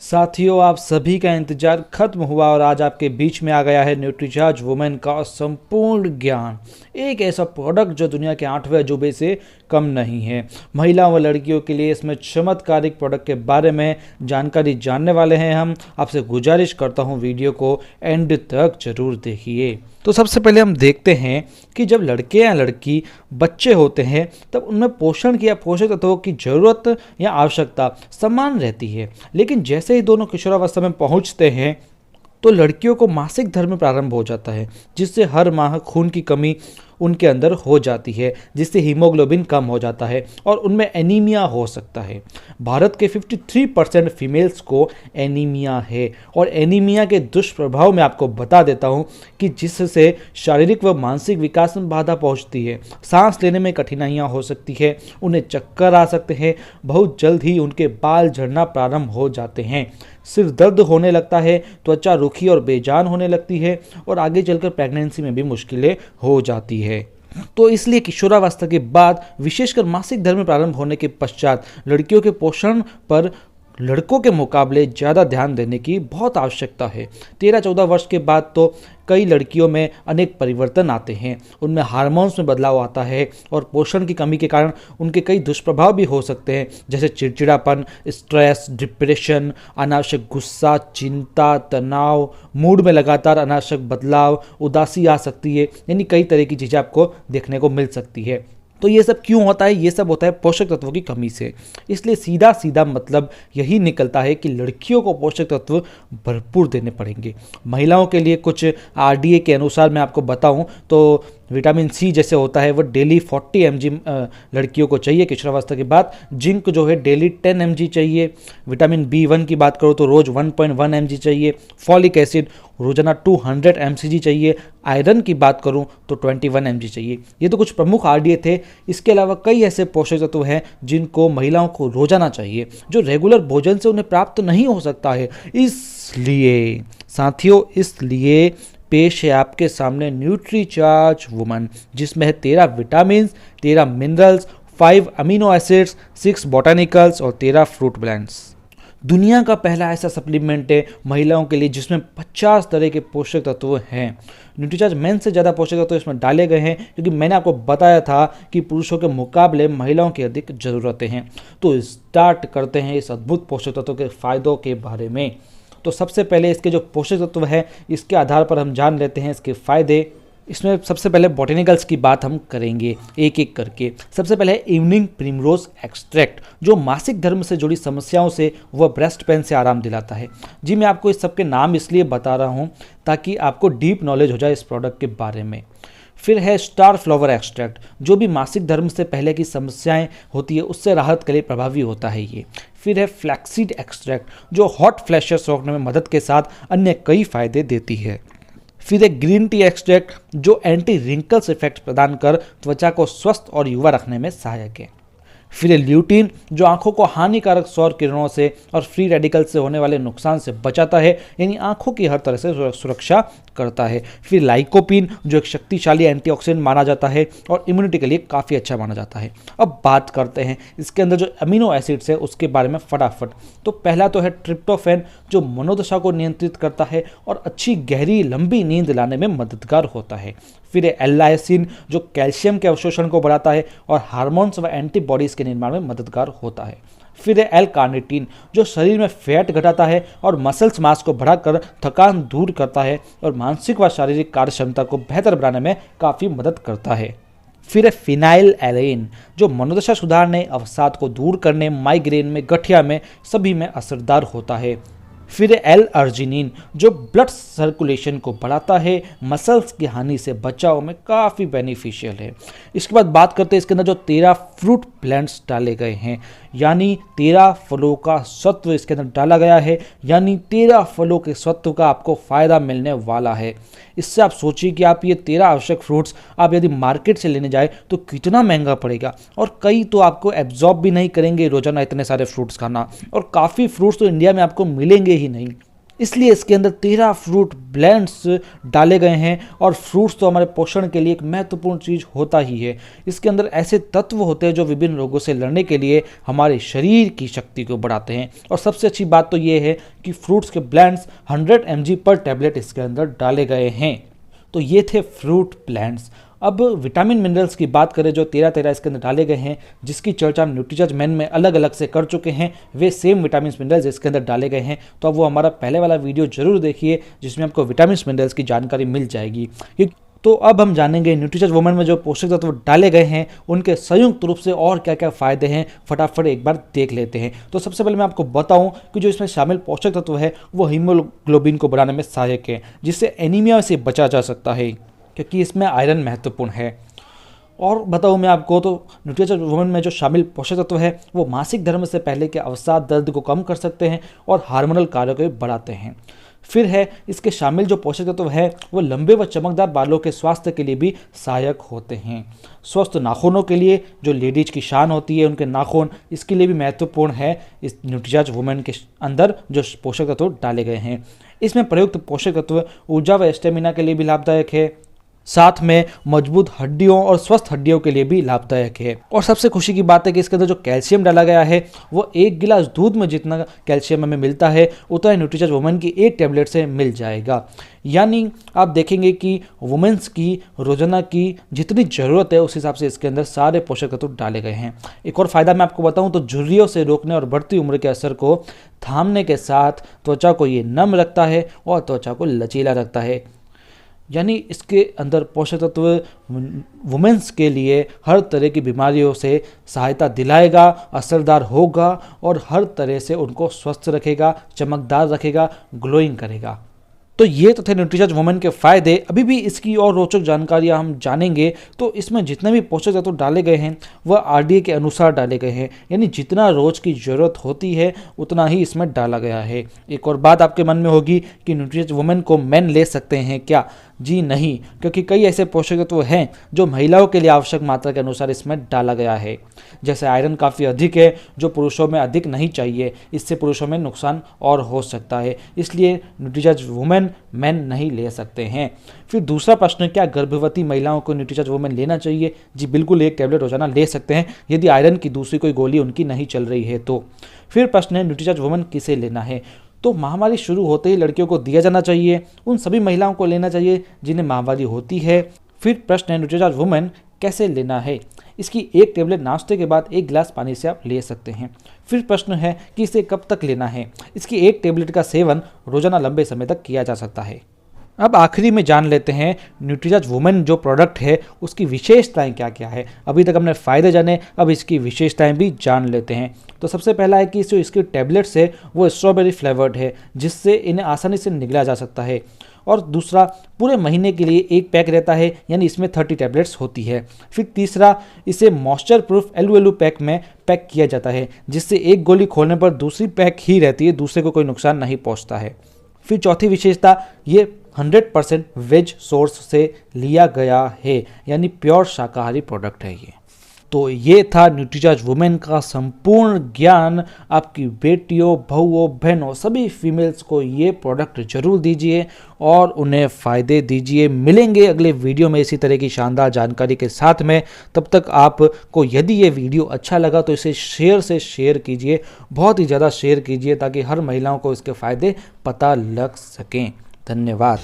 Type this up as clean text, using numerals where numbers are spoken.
साथियों, आप सभी का इंतजार खत्म हुआ और आज आपके बीच में आ गया है न्यूट्रीचार्ज वुमेन का संपूर्ण ज्ञान। एक ऐसा प्रोडक्ट जो दुनिया के 8वें अजूबे से कम नहीं है। महिलाओं व लड़कियों के लिए इसमें चमत्कारिक प्रोडक्ट के बारे में जानकारी जानने वाले हैं हम। आपसे गुजारिश करता हूं वीडियो को एंड तक जरूर देखिए। तो सबसे पहले हम देखते हैं कि जब लड़के या लड़की बच्चे होते हैं तब उनमें पोषण की या पोषक तत्वों की जरूरत या आवश्यकता समान रहती है, लेकिन जैसे ही दोनों किशोरावस्था में पहुंचते हैं तो लड़कियों को मासिक धर्म प्रारंभ हो जाता है, जिससे हर माह खून की कमी उनके अंदर हो जाती है, जिससे हीमोग्लोबिन कम हो जाता है और उनमें एनीमिया हो सकता है। भारत के 53% फीमेल्स को एनीमिया है और एनीमिया के दुष्प्रभाव मैं आपको बता देता हूं कि जिससे शारीरिक व मानसिक विकास में बाधा पहुंचती है, सांस लेने में कठिनाइयां हो सकती है, उन्हें चक्कर आ सकते हैं, बहुत जल्द ही उनके बाल झड़ना प्रारंभ हो जाते हैं, सिर दर्द होने लगता है, त्वचा रूखी और बेजान होने लगती है और आगे चलकर प्रेगनेंसी में भी मुश्किलें हो जाती है। तो इसलिए किशोरावस्था के बाद, विशेषकर मासिक धर्म प्रारंभ होने के पश्चात, लड़कियों के पोषण पर लड़कों के मुकाबले ज़्यादा ध्यान देने की बहुत आवश्यकता है। 13-14 वर्ष के बाद तो कई लड़कियों में अनेक परिवर्तन आते हैं, उनमें हार्मोन्स में बदलाव आता है और पोषण की कमी के कारण उनके कई दुष्प्रभाव भी हो सकते हैं, जैसे चिड़चिड़ापन, स्ट्रेस, डिप्रेशन, अनावश्यक गुस्सा, चिंता, तनाव, मूड में लगातार अनावश्यक बदलाव, उदासी आ सकती है। यानी कई तरह की चीज़ें आपको देखने को मिल सकती है। तो ये सब क्यों होता है? ये सब होता है पोषक तत्वों की कमी से। इसलिए सीधा सीधा मतलब यही निकलता है कि लड़कियों को पोषक तत्व भरपूर देने पड़ेंगे। महिलाओं के लिए कुछ आरडीए के अनुसार मैं आपको बताऊं तो विटामिन सी जैसे होता है वो डेली 40 mg लड़कियों को चाहिए किशोरावस्था के बाद। जिंक जो है डेली 10 mg चाहिए। विटामिन B1 की बात करो तो रोज़ 1.1 mg चाहिए। फॉलिक एसिड रोजाना 200 mcg चाहिए। आयरन की बात करूं तो 21 mg चाहिए। ये तो कुछ प्रमुख आरडीए थे। इसके अलावा कई ऐसे पोषक तत्व हैं जिनको महिलाओं को रोजाना चाहिए, जो रेगुलर भोजन से उन्हें प्राप्त नहीं हो सकता है। इसलिए साथियों, इसलिए पेश है आपके सामने न्यूट्रीचार्ज वुमन, जिसमें है 13 विटामिन, 13 मिनरल्स, 5 अमीनो एसिड्स, 6 बॉटानिकल्स और 13 फ्रूट ब्लेंड्स। दुनिया का पहला ऐसा सप्लीमेंट है महिलाओं के लिए जिसमें 50 तरह के पोषक तत्व हैं। न्यूट्रीचार्ज मेन से ज़्यादा पोषक तत्व इसमें डाले गए हैं, क्योंकि मैंने आपको बताया था कि पुरुषों के मुकाबले महिलाओं की अधिक ज़रूरतें हैं। तो स्टार्ट करते हैं इस अद्भुत पोषक तत्वों के फ़ायदों के बारे में। तो सबसे पहले इसके जो पोषक तत्व है इसके आधार पर हम जान लेते हैं इसके फ़ायदे। इसमें सबसे पहले बॉटेनिकल्स की बात हम करेंगे एक एक करके। सबसे पहले इवनिंग प्रिमरोज एक्सट्रैक्ट, जो मासिक धर्म से जुड़ी समस्याओं से व ब्रेस्ट पेन से आराम दिलाता है। जी, मैं आपको इस सब के नाम इसलिए बता रहा हूँ ताकि आपको डीप नॉलेज हो जाए इस प्रोडक्ट के बारे में। फिर है स्टार फ्लावर एक्सट्रैक्ट, जो भी मासिक धर्म से पहले की समस्याएं होती है उससे राहत के लिए प्रभावी होता है ये। फिर है फ्लैक्सीड एक्सट्रैक्ट, जो हॉट फ्लैशेस रोकने में मदद के साथ अन्य कई फायदे देती है। फिर एक ग्रीन टी एक्सट्रैक्ट, जो एंटी रिंकल्स इफेक्ट प्रदान कर त्वचा को स्वस्थ और युवा रखने में सहायक है। फिर ल्यूटीन, जो आंखों को हानिकारक सौर किरणों से और फ्री रेडिकल से होने वाले नुकसान से बचाता है, यानी आंखों की हर तरह से सुरक्षा करता है। फिर लाइकोपिन, जो एक शक्तिशाली एंटीऑक्सीडेंट माना जाता है और इम्यूनिटी के लिए काफ़ी अच्छा माना जाता है। अब बात करते हैं इसके अंदर जो अमीनो एसिड्स है उसके बारे में फटाफट। तो पहला तो है ट्रिप्टोफैन, जो मनोदशा को नियंत्रित करता है और अच्छी गहरी लंबी नींद लाने में मददगार होता है। फिर है एल-लाइसिन, जो कैल्शियम के अवशोषण को बढ़ाता है और हार्मोन्स व एंटीबॉडीज़ के निर्माण में मददगार होता है। फिर है एल-कार्निटीन, जो शरीर में फैट घटाता है और मसल्स मास को बढ़ाकर थकान दूर करता है और मानसिक व शारीरिक कार्य क्षमता को बेहतर बनाने में काफ़ी मदद करता है। फिर है फिनाइल एलेन, जो मनोदशा सुधारने, अवसाद को दूर करने, माइग्रेन में, गठिया में, सभी में असरदार होता है। फिर एल-अर्जिनिन, जो ब्लड सर्कुलेशन को बढ़ाता है, मसल्स की हानि से बचाव में काफ़ी बेनिफिशियल है। इसके बाद बात करते हैं इसके अंदर जो 13 फ्रूट ब्लेंड्स डाले गए हैं, यानी 13 फलों का सत्व इसके अंदर डाला गया है, यानी 13 फलों के सत्व का आपको फ़ायदा मिलने वाला है। इससे आप सोचिए कि आप ये 13 आवश्यक फ्रूट्स आप यदि मार्केट से लेने जाए तो कितना महंगा पड़ेगा, और कई तो आपको एब्जॉर्ब भी नहीं करेंगे रोजाना इतने सारे फ्रूट्स खाना, और काफ़ी फ्रूट्स तो इंडिया में आपको मिलेंगे ही नहीं। इसलिए इसके अंदर 13 फ्रूट ब्लेंड्स डाले गए हैं। और फ्रूट्स तो हमारे पोषण के लिए एक महत्वपूर्ण चीज़ होता ही है। इसके अंदर ऐसे तत्व होते हैं जो विभिन्न रोगों से लड़ने के लिए हमारे शरीर की शक्ति को बढ़ाते हैं। और सबसे अच्छी बात तो ये है कि फ्रूट्स के ब्लेंड्स 100 mg पर टैबलेट इसके अंदर डाले गए हैं। तो ये थे फ्रूट ब्लेंड्स। अब विटामिन मिनरल्स की बात करें जो 13 इसके अंदर डाले गए हैं, जिसकी चर्चा हम न्यूट्रीचार्ज मेन में अलग अलग से कर चुके हैं, वे सेम विटामिन मिनरल्स इसके अंदर डाले गए हैं। तो अब वो हमारा पहले वाला वीडियो जरूर देखिए जिसमें आपको विटामिन मिनरल्स की जानकारी मिल जाएगी। तो अब हम जानेंगे न्यूट्रीचार्ज वुमेन में जो पोषक तत्व डाले गए हैं उनके संयुक्त रूप से और क्या क्या फ़ायदे हैं, फटाफट एक बार देख लेते हैं। तो सबसे पहले मैं आपको बताऊं कि जो इसमें शामिल पोषक तत्व है वो हीमोग्लोबिन को बढ़ाने में सहायक है, जिससे एनीमिया से बचा जा सकता है क्योंकि इसमें आयरन महत्वपूर्ण है। और बताऊं मैं आपको तो न्यूट्रीचार्ज वुमेन में जो शामिल पोषक तत्व है वो मासिक धर्म से पहले के अवसाद दर्द को कम कर सकते हैं और हार्मोनल कार्यों को बढ़ाते हैं। फिर है इसके शामिल जो पोषक तत्व है वो लंबे व चमकदार बालों के स्वास्थ्य के लिए भी सहायक होते हैं। स्वस्थ नाखूनों के लिए, जो लेडीज की शान होती है उनके नाखून, इसके लिए भी महत्वपूर्ण है इस न्यूट्रीचार्ज वुमेन के अंदर जो पोषक तत्व डाले गए हैं। इसमें प्रयुक्त पोषक तत्व ऊर्जा व स्टेमिना के लिए भी लाभदायक है, साथ में मजबूत हड्डियों और स्वस्थ हड्डियों के लिए भी लाभदायक है। और सबसे खुशी की बात है कि इसके अंदर जो कैल्शियम डाला गया है वो 1 गिलास दूध में जितना कैल्शियम हमें मिलता है उतना ही न्यूट्रीचार्ज वुमेन की 1 टैबलेट से मिल जाएगा। यानी आप देखेंगे कि वुमेन्स की रोजाना की जितनी ज़रूरत है उस हिसाब से इसके अंदर सारे पोषक तत्व डाले गए हैं। एक और फ़ायदा मैं आपको बताऊं तो झुर्रियों से रोकने और बढ़ती उम्र के असर को थामने के साथ त्वचा को ये नम रखता है और त्वचा को लचीला रखता है। यानी इसके अंदर पोषक तत्व वुमेन्स के लिए हर तरह की बीमारियों से सहायता दिलाएगा, असरदार होगा और हर तरह से उनको स्वस्थ रखेगा, चमकदार रखेगा, ग्लोइंग करेगा। तो ये तो थे न्यूट्रीचार्ज वुमेन के फ़ायदे। अभी भी इसकी और रोचक जानकारियाँ हम जानेंगे। तो इसमें जितने भी पोषक तत्व डाले गए हैं वह RDA के अनुसार डाले गए हैं, यानी जितना रोज़ की ज़रूरत होती है उतना ही इसमें डाला गया है। एक और बात आपके मन में होगी कि न्यूट्रीचार्ज वुमेन को मेन ले सकते हैं क्या? जी नहीं, क्योंकि कई ऐसे पोषक तत्व हैं जो महिलाओं के लिए आवश्यक मात्रा के अनुसार इसमें डाला गया है। जैसे आयरन काफ़ी अधिक है जो पुरुषों में अधिक नहीं चाहिए, इससे पुरुषों में नुकसान और हो सकता है, इसलिए न्यूट्रीचार्ज वुमेन मेन नहीं ले सकते हैं। फिर दूसरा प्रश्न, क्या गर्भवती महिलाओं को न्यूट्रीचार्ज वुमेन लेना चाहिए? जी बिल्कुल, 1 टैबलेट रोजाना ले सकते हैं यदि आयरन की दूसरी कोई गोली उनकी नहीं चल रही है तो। फिर प्रश्न है न्यूट्रीचार्ज वुमेन किसे लेना है? तो महामारी शुरू होते ही लड़कियों को दिया जाना चाहिए, उन सभी महिलाओं को लेना चाहिए जिन्हें महामारी होती है। फिर प्रश्न है न्यूट्रीचार्ज वुमेन कैसे लेना है? इसकी 1 टैबलेट नाश्ते के बाद 1 गिलास पानी से आप ले सकते हैं। फिर प्रश्न है कि इसे कब तक लेना है? इसकी 1 टैबलेट का सेवन रोजाना लंबे समय तक किया जा सकता है। अब आखिरी में जान लेते हैं न्यूट्रीचार्ज वुमेन जो प्रोडक्ट है उसकी विशेषताएं क्या क्या है। अभी तक हमने फ़ायदे जाने, अब इसकी विशेषताएं भी जान लेते हैं। तो सबसे पहला है कि जो इसकी टैबलेट्स है वो स्ट्रॉबेरी फ्लेवर्ड है, जिससे इन्हें आसानी से निगला जा सकता है। और दूसरा, पूरे महीने के लिए 1 पैक रहता है, यानी इसमें 30 टैबलेट्स होती है। फिर तीसरा, इसे मॉइस्चर प्रूफ LULU पैक में पैक किया जाता है, जिससे 1 गोली खोलने पर दूसरी पैक ही रहती है, दूसरे को कोई नुकसान नहीं पहुंचता है। फिर चौथी विशेषता, ये 100% वेज सोर्स से लिया गया है, यानी प्योर शाकाहारी प्रोडक्ट है ये। तो ये था न्यूट्रीचार्ज वुमेन का संपूर्ण ज्ञान। आपकी बेटियों, बहुओं, बहनों, सभी फीमेल्स को ये प्रोडक्ट जरूर दीजिए और उन्हें फ़ायदे दीजिए। मिलेंगे अगले वीडियो में इसी तरह की शानदार जानकारी के साथ में। तब तक आपको यदि ये वीडियो अच्छा लगा तो इसे शेयर कीजिए, बहुत ही ज़्यादा शेयर कीजिए ताकि हर महिलाओं को इसके फ़ायदे पता लग सकें। धन्यवाद।